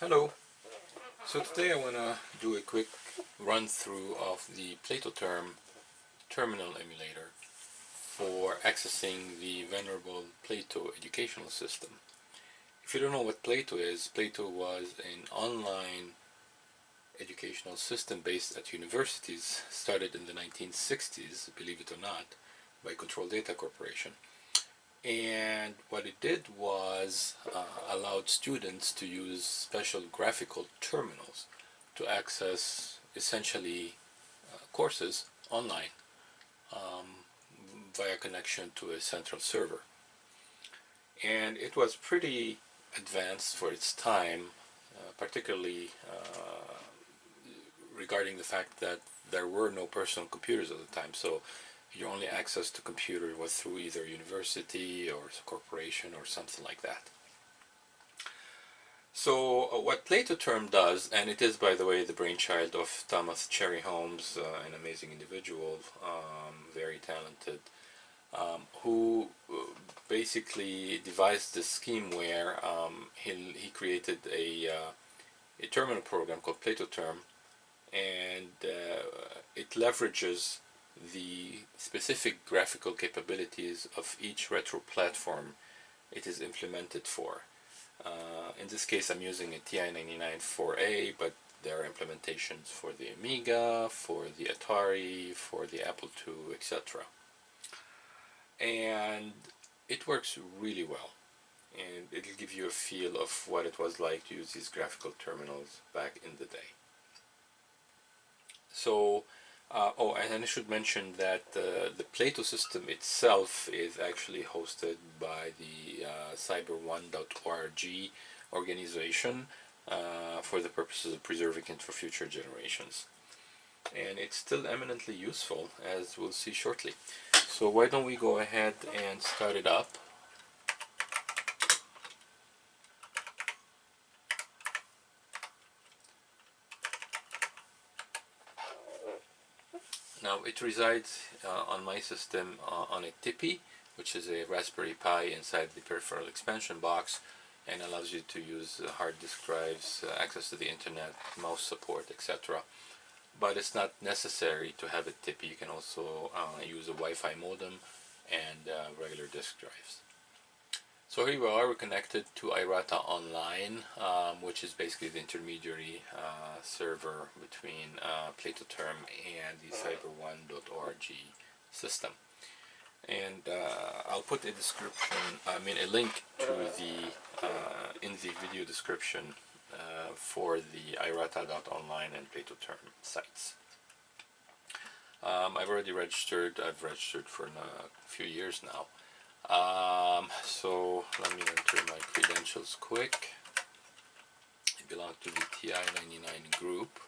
Hello. So today I want to do a quick run through of the Platoterm terminal emulator for accessing the venerable Plato Educational System. If you don't know what Plato is, Plato was an online educational system based at universities, started in the 1960s, believe it or not, by Control Data Corporation. And what it did was allowed students to use special graphical terminals to access essentially courses online um, via connection to a central server. And it was pretty advanced for its time, particularly regarding the fact that there were no personal computers at the time. So your only access to computer was through either university or corporation or something like that. So what Platoterm does, and it is by the way the brainchild of Thomas Cherry Holmes, an amazing individual, very talented, who basically devised this scheme where he created a terminal program called Platoterm, and it leverages the specific graphical capabilities of each retro platform it is implemented for. In this case I'm using a TI-99 4A, but there are implementations for the Amiga, for the Atari, for the Apple II, etc. And it works really well, and it'll give you a feel of what it was like to use these graphical terminals back in the day. So, oh, and I should mention that the Plato system itself is actually hosted by the cyber1.org organization for the purposes of preserving it for future generations. And it's still eminently useful, as we'll see shortly. So why don't we go ahead and start it up. Now it resides on my system on a TIPI, which is a Raspberry Pi inside the peripheral expansion box, and allows you to use hard disk drives, access to the internet, mouse support, etc. But it's not necessary to have a TIPI. You can also use a Wi-Fi modem and regular disk drives. So here we are, we're connected to Irata.Online, which is basically the intermediary server between Platoterm and the cyber1.org system. And I'll put a description, a link to the, in the video description for the Irata.Online and Platoterm sites. I've already registered. I've registered for a few years now. So let me enter my credentials quick. I belong to the TI-99 group.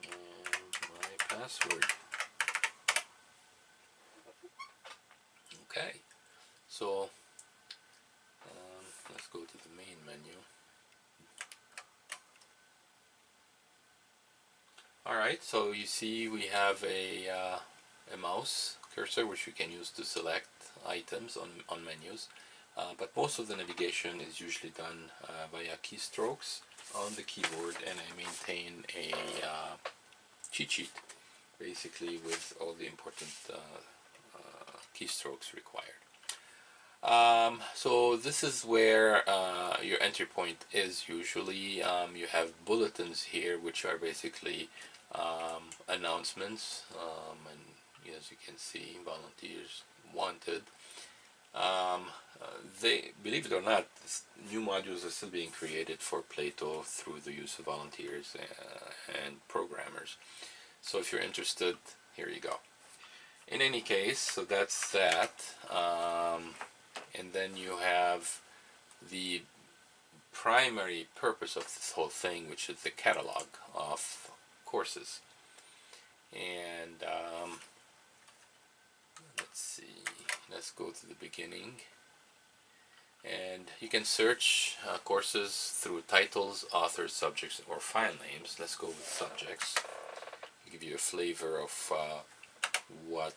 And my password. Okay. So let's go to the main menu. Alright, so you see we have a mouse cursor which we can use to select items on menus, but most of the navigation is usually done via keystrokes on the keyboard, and I maintain a cheat sheet basically with all the important keystrokes required. So this is where your entry point is usually. You have bulletins here which are basically announcements, and as you can see, volunteers wanted. They, believe it or not, new modules are still being created for Plato through the use of volunteers and programmers. So if you're interested, here you go. In any case, so that's that. And then you have the primary purpose of this whole thing, which is the catalog of courses. And let's see, let's go to the beginning. And you can search courses through titles, authors, subjects, or file names. Let's go with subjects. I'll give you a flavor of what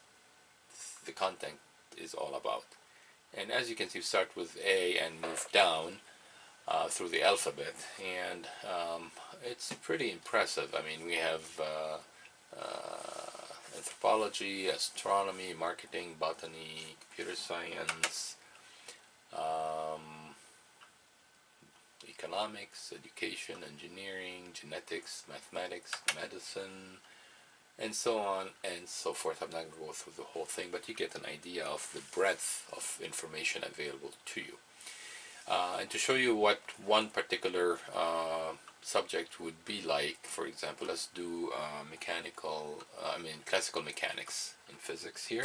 the content is all about. And as you can see, start with A and move down. through the alphabet, and it's pretty impressive. I mean, we have anthropology, astronomy, marketing, botany, computer science, um, economics, education, engineering, genetics, mathematics, medicine, and so on and so forth. I'm not going to go through the whole thing, but you get an idea of the breadth of information available to you. And to show you what one particular subject would be like, for example, let's do classical mechanics in physics here.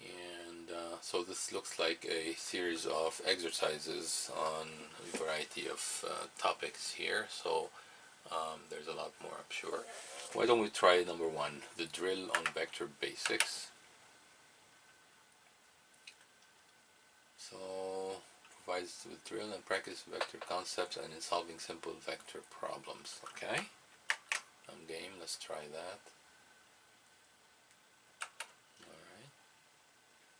And so this looks like a series of exercises on a variety of topics here. So there's a lot more, I'm sure. Why don't we try number one, the drill on vector basics. So provides with drill and practice vector concepts and in solving simple vector problems. Okay, I'm game. Let's try that. Alright,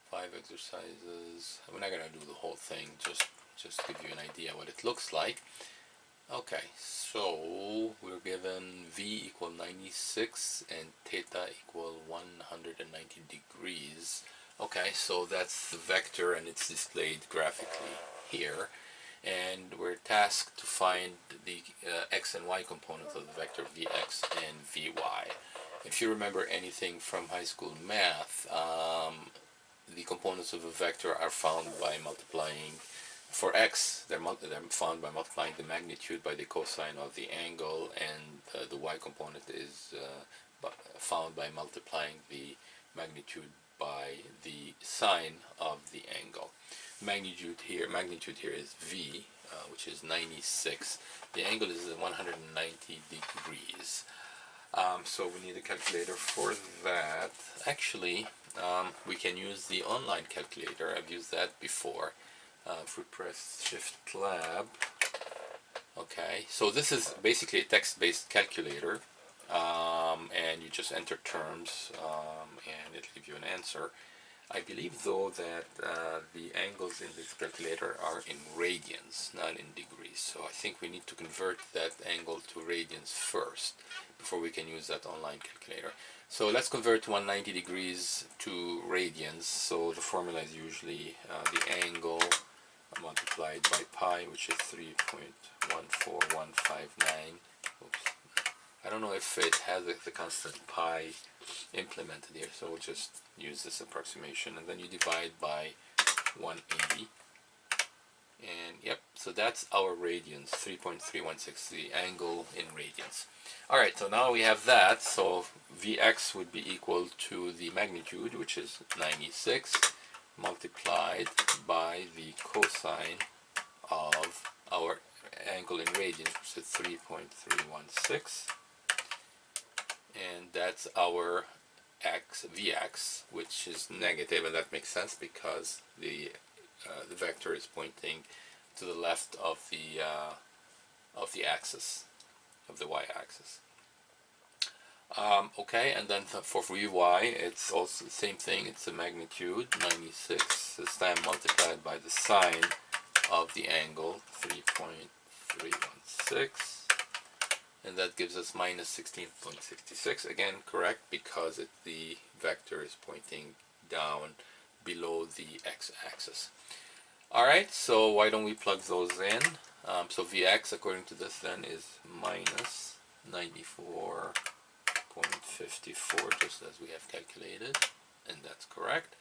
5 exercises. We're not gonna do the whole thing, just give you an idea what it looks like. Okay, so we're given v equal 96 and theta equal 190 degrees. Okay, so that's the vector and it's displayed graphically here, and we're tasked to find the x and y components of the vector vx and vy. If you remember anything from high school math, the components of a vector are found by multiplying. For x, they're found by multiplying the magnitude by the cosine of the angle, and the y component is found by multiplying the magnitude by the sine of the angle. Magnitude here is v, which is 96. The angle is 190 degrees. So we need a calculator for that. Actually, we can use the online calculator. I've used that before. If we press Shift Lab, okay, so this is basically a text-based calculator, and you just enter terms, and it'll give you an answer. I believe though that the angles in this calculator are in radians, not in degrees, so I think we need to convert that angle to radians first before we can use that online calculator. So let's convert 190 degrees to radians. So the formula is usually the angle multiplied by pi, which is 3.14159. Oops. I don't know if it has the constant pi implemented here, so we'll just use this approximation, and then you divide by 180, and yep, so that's our radians, 3.316, the angle in radians. Alright, so now we have that, so Vx would be equal to the magnitude, which is 96, multiplied by the cosine of our angle in radians, which is 3.316, and that's our Vx, which is negative, and that makes sense because the vector is pointing to the left of the axis, of the y-axis. Okay, and then for Vy, it's also the same thing. It's the magnitude, 96, this time multiplied by the sine of the angle, 3.316, and that gives us minus 16.66. Again, correct, because the vector is pointing down below the x-axis. Alright, so why don't we plug those in? So Vx, according to this, then, is minus 94.54, just as we have calculated, and that's correct.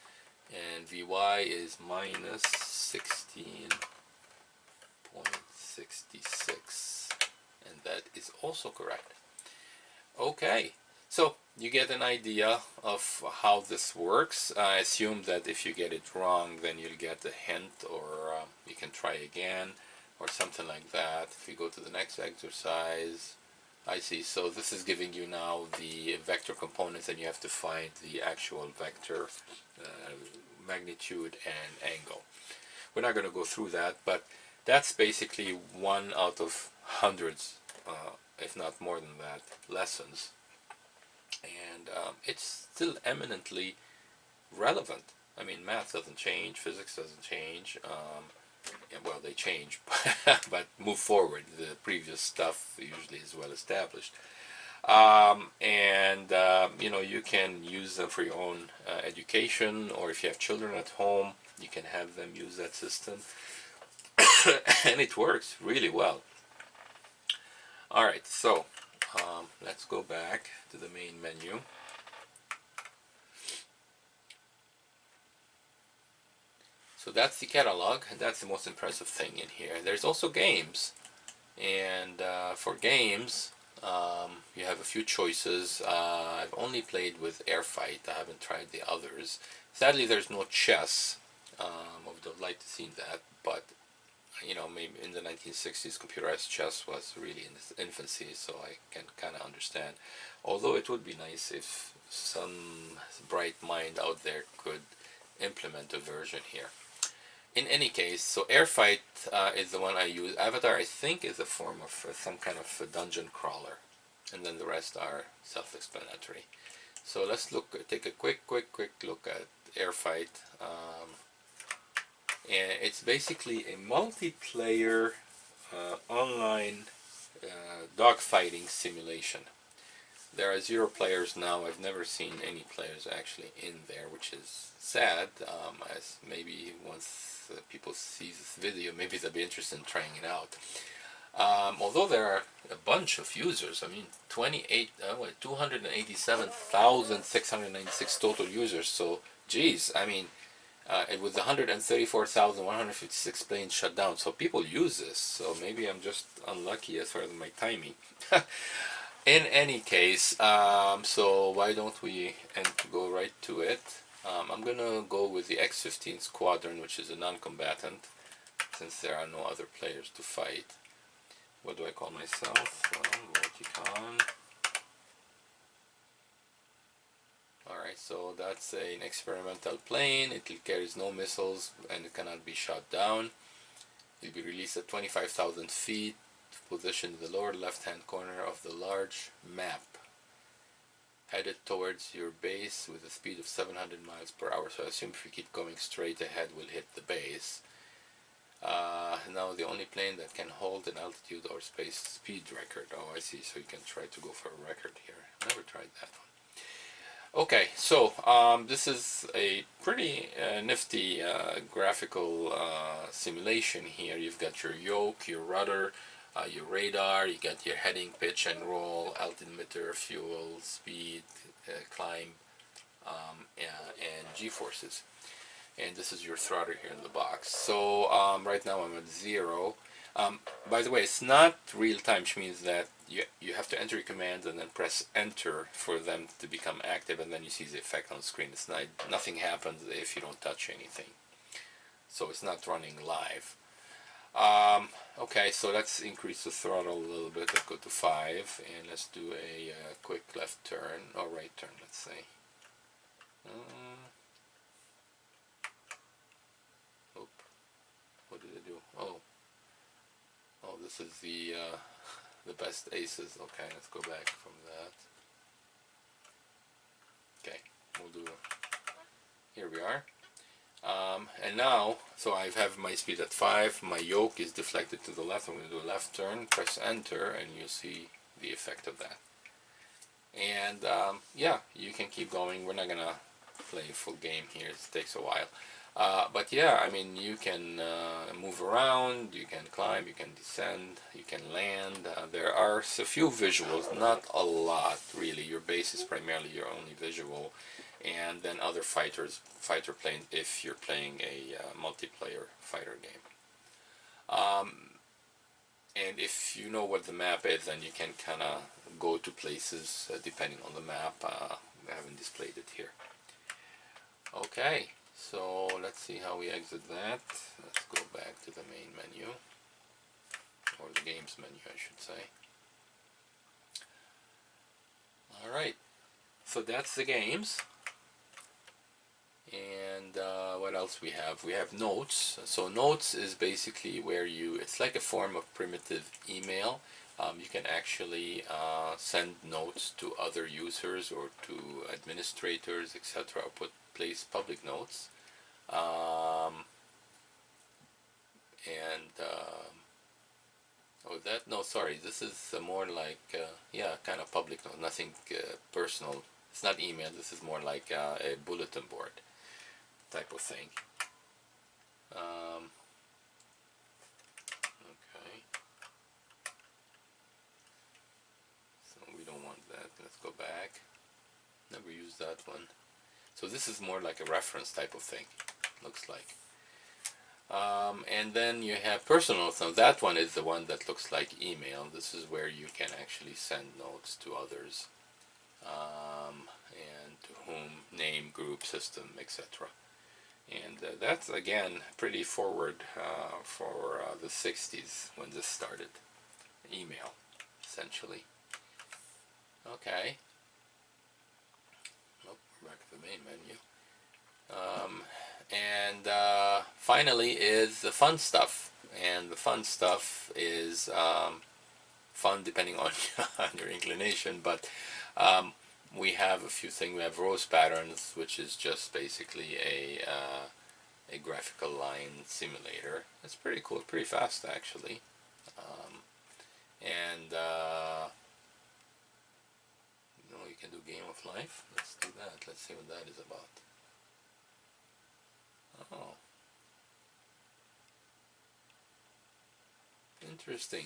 And Vy is minus 16.66, and that is also correct. Okay, so you get an idea of how this works. I assume that if you get it wrong, then you'll get a hint, or you can try again, or something like that. If you go to the next exercise, I see, so this is giving you now the vector components, and you have to find the actual vector magnitude and angle. We're not going to go through that, but that's basically one out of hundreds, if not more than that, lessons. And it's still eminently relevant. I mean, math doesn't change, physics doesn't change. Yeah, well, they change, but move forward. The previous stuff usually is well established. And you know, you can use them for your own education, or if you have children at home, you can have them use that system, and it works really well. All right, so let's go back to the main menu. So that's the catalog, and that's the most impressive thing in here. There's also games, and for games, you have a few choices. I've only played with Airfight. I haven't tried the others. Sadly, there's no chess. I would have liked to see that, but you know, maybe in the 1960s, computerized chess was really in its infancy, so I can kind of understand. Although it would be nice if some bright mind out there could implement a version here. In any case, so Airfight is the one I use. Avatar, I think, is a form of some kind of a dungeon crawler, and then the rest are self-explanatory. So let's take a quick look at Airfight. And it's basically a multiplayer online dogfighting simulation. There are 0 players now. I've never seen any players actually in there, which is sad, as maybe once people see this video, maybe they'll be interested in trying it out. Although there are a bunch of users, I mean 287,696 total users, so geez, I mean it was 134,156 planes shut down, so people use this, so maybe I'm just unlucky as far as my timing. In any case, so why don't we go right to it. I'm gonna go with the X-15 Squadron, which is a non-combatant, since there are no other players to fight. What do I call myself? Multicon. Alright, so that's an experimental plane. It carries no missiles and it cannot be shot down. It will be released at 25,000 feet, positioned in the lower left-hand corner of the large map, headed towards your base with a speed of 700 miles per hour. So I assume if we keep going straight ahead, we'll hit the base. Now the only plane that can hold an altitude or space speed record. Oh, I see. So you can try to go for a record here. Never tried that one. Okay, so this is a pretty nifty graphical simulation here. You've got your yoke, your rudder, your radar, you got your heading, pitch and roll, altimeter, fuel, speed, climb, and g-forces. And this is your throttle here in the box. So right now I'm at 0. By the way, it's not real time, which means that you have to enter your commands and then press enter for them to become active, and then you see the effect on the screen. It's not, nothing happens if you don't touch anything. So it's not running live. Okay, so let's increase the throttle a little bit. Let's go to 5, and let's do a quick left turn, or right turn, let's say. What did I do? Oh, this is the best aces. Okay, let's go back from that. Okay, we'll do. Here we are. And now, so I have my speed at 5. My yoke is deflected to the left. I'm going to do a left turn. Press enter, and you see the effect of that. And yeah, you can keep going. We're not gonna play a full game here. It takes a while. But yeah, I mean, you can move around, you can climb, you can descend, you can land. There are a few visuals, not a lot really. Your base is primarily your only visual, and then other fighter planes if you're playing a multiplayer fighter game. And if you know what the map is, then you can kind of go to places depending on the map. I haven't displayed it here. Okay. So let's see how we exit that. Let's go back to the main menu, or the games menu I should say. Alright, so that's the games. And what else we have? We have notes. So notes is basically where it's like a form of primitive email. You can actually send notes to other users or to administrators, etc. Place public notes. Um, and oh, that, no, sorry, this is more like yeah, kind of public, no, nothing personal. It's not email. This is more like a bulletin board type of thing. Okay, so we don't want that. Let's go back. Never used that one. So this is more like a reference type of thing, looks like. And then you have personal notes. Now that one is the one that looks like email. This is where you can actually send notes to others, and to whom, name, group, system, etc. And that's again pretty forward for the 60s when this started. Email, essentially. Okay. Nope, we're back to the main menu. And finally is the fun stuff. And the fun stuff is fun depending on, on your inclination, but we have a few things. We have rose patterns, which is just basically a graphical line simulator. It's pretty cool, pretty fast actually. And you know, you can do game of life. Let's do that. Let's see what that is about. Oh, interesting.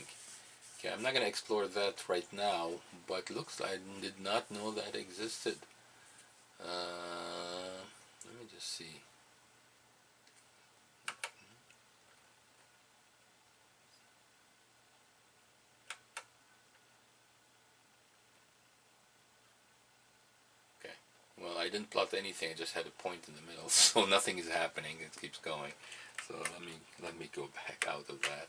Okay, I'm not going to explore that right now, but looks like I did not know that existed. Let me just see. Okay, well, I didn't plot anything. I just had a point in the middle, so nothing is happening. It keeps going. So let me go back out of that.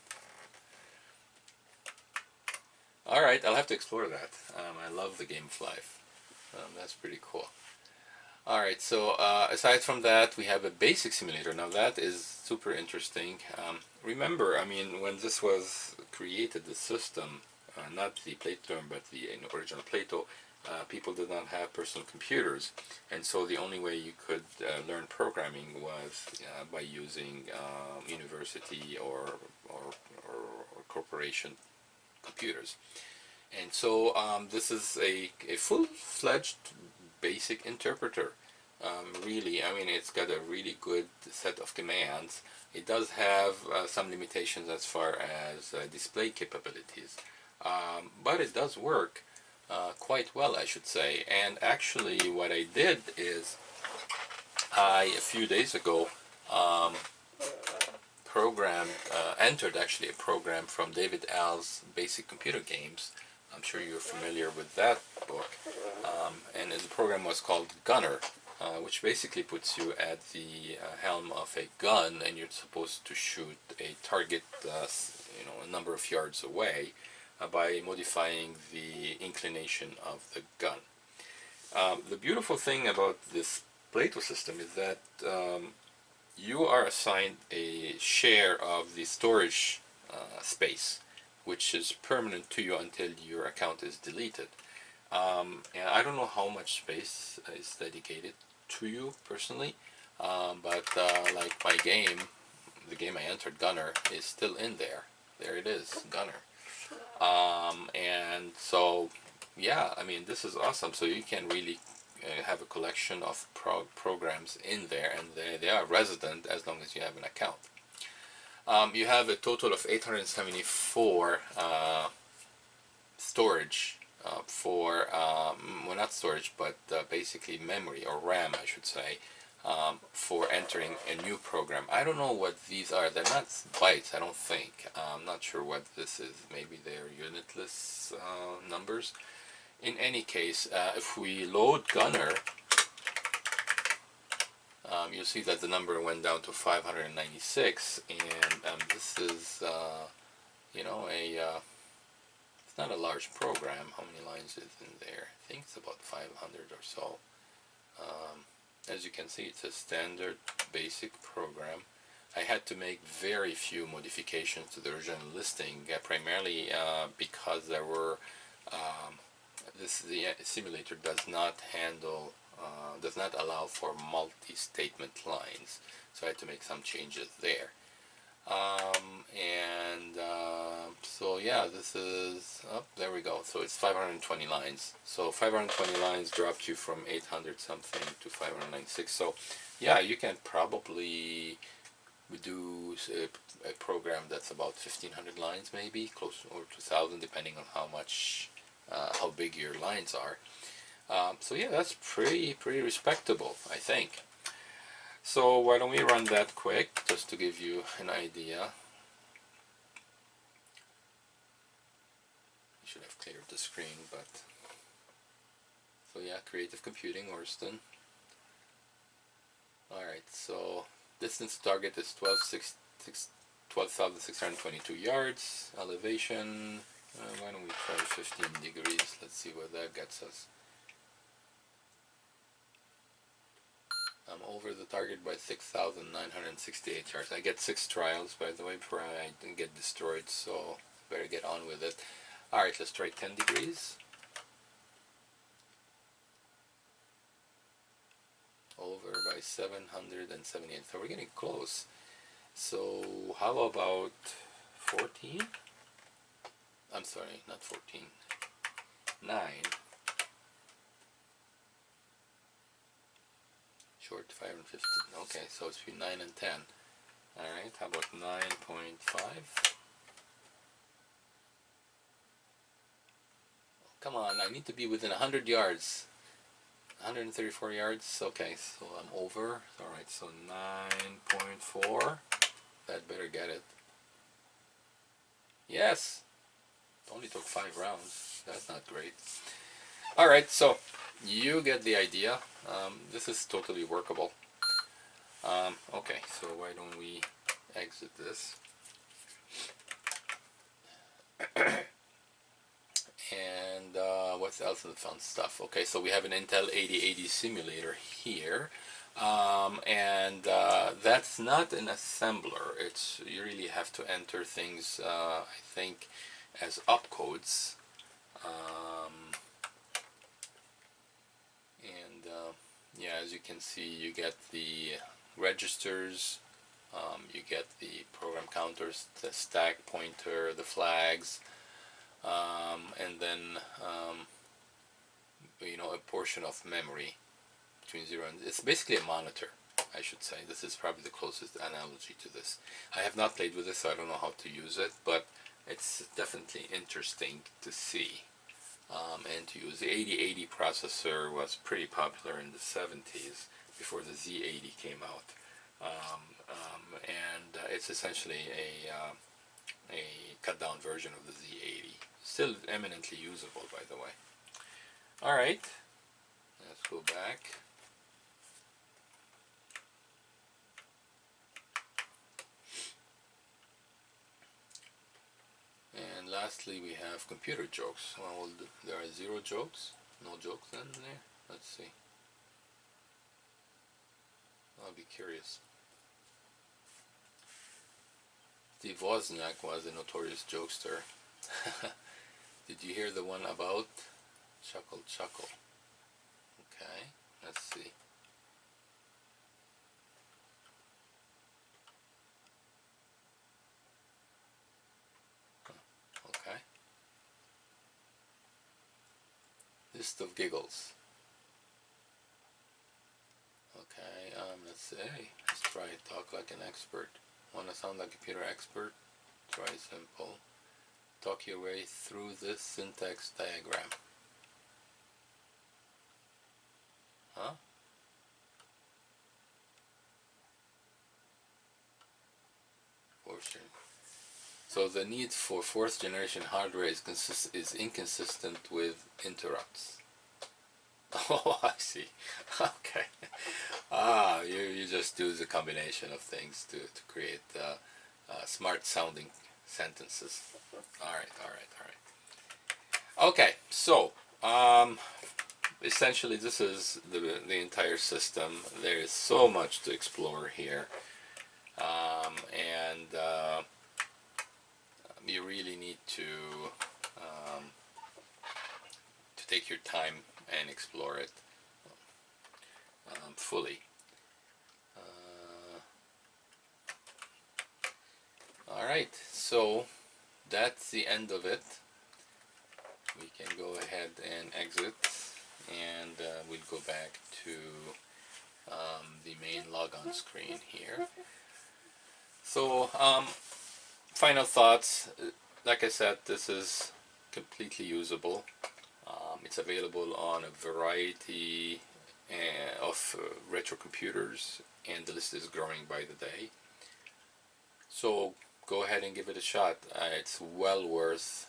All right, I'll have to explore that. I love the game of life. That's pretty cool. All right, so aside from that, we have a basic simulator. Now that is super interesting. Remember, I mean, when this was created, the system, not the Platoterm, but the original Plato, people did not have personal computers, and so the only way you could learn programming was by using university or corporation computers. And so this is a full-fledged basic interpreter. Really, I mean, it's got a really good set of commands. It does have some limitations as far as display capabilities, but it does work quite well, I should say. And actually, what I did is a few days ago, entered actually a program from David Al's Basic Computer Games. I'm sure you're familiar with that book. And the program was called Gunner, which basically puts you at the helm of a gun, and you're supposed to shoot a target, a number of yards away by modifying the inclination of the gun. The beautiful thing about this Plato system is that you are assigned a share of the storage space, which is permanent to you until your account is deleted. And I don't know how much space is dedicated to you personally, but like my game, the game I entered, Gunner, is still in there. There it is, Gunner. And so, yeah, I mean, this is awesome. So you can really have a collection of programs in there, and they are resident as long as you have an account. You have a total of 874 storage for, well, not storage, but basically memory, or RAM, I should say, for entering a new program. I don't know what these are. They're not bytes, I don't think. I'm not sure what this is. Maybe they're unitless numbers. In any case, if we load Gunner, you'll see that the number went down to 596, and this is, you know, it's not a large program. How many lines is in there? I think it's about 500 or so. As you can see, it's a standard basic program. I had to make very few modifications to the original listing, primarily because there were the simulator does not allow for multi-statement lines. so I had to make some changes there. So yeah, this is, oh, there we go. So it's 520 lines. So 520 lines dropped you from 800 something to 596. So yeah, you can probably do a program that's about 1500 lines, maybe close, or 2000, depending on how much, how big your lines are. So yeah, that's pretty respectable, I think. So why don't we run that quick, just to give you an idea. I should have cleared the screen, but so yeah, creative computing, Orston. Alright, so distance to target is 12,622 yards. Elevation, why don't we try 15 degrees? Let's see what that gets us. I'm over the target by 6,968 yards. I get 6 trials, by the way, before I get destroyed, so better get on with it. Alright, let's try 10 degrees. Over by 778. So we're getting close. So how about 14? I'm sorry, not 14. 9. Short 5 and 15. Okay, so it's between 9 and 10. Alright, how about 9.5? Come on, I need to be within 100 yards. 134 yards. Okay, so I'm over. Alright, so 9.4. That better get it. Yes! It only took 5 rounds. That's not great. Alright, so you get the idea. This is totally workable. Okay, so why don't we exit this. And what's else in the fun stuff? Okay, so we have an Intel 8080 simulator here. That's not an assembler. It's, you really have to enter things, I think, as opcodes. Yeah, as you can see, you get the registers, you get the program counters, the stack pointer, the flags, and then you know, a portion of memory between 0 and, it's basically a monitor, I should say. This is probably the closest analogy to this. I have not played with this, so I don't know how to use it, but it's definitely interesting to see and to use. The 8080 processor was pretty popular in the 70s before the Z80 came out, it's essentially a cut down version of the Z80. Still eminently usable, by the way. Alright, let's go back. And lastly, we have computer jokes. Well, there are 0 jokes. No jokes in there. Let's see. I'll be curious. Steve Wozniak was a notorious jokester. Did you hear the one about Chuckle Chuckle? Okay, let's see. Okay. List of giggles. Okay, let's see. Let's try talk like an expert. Want to sound like a computer expert? Try simple. Talk your way through this syntax diagram. Huh? Portion. So the need for 4th generation hardware is inconsistent with interrupts. Oh, I see. Okay. You just do the combination of things to create smart sounding sentences. Alright. Okay, so essentially this is the entire system. There is so much to explore here, you really need to take your time and explore it fully. Alright, so that's the end of it. We can go ahead and exit, and we'll go back to the main logon screen here. So final thoughts, like I said, this is completely usable. It's available on a variety of retro computers, and the list is growing by the day. So go ahead and give it a shot. It's well worth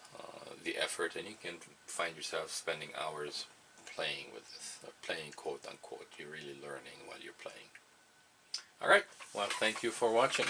the effort, and you can find yourself spending hours playing with this, playing quote unquote. You're really learning while you're playing. Alright, well, thank you for watching.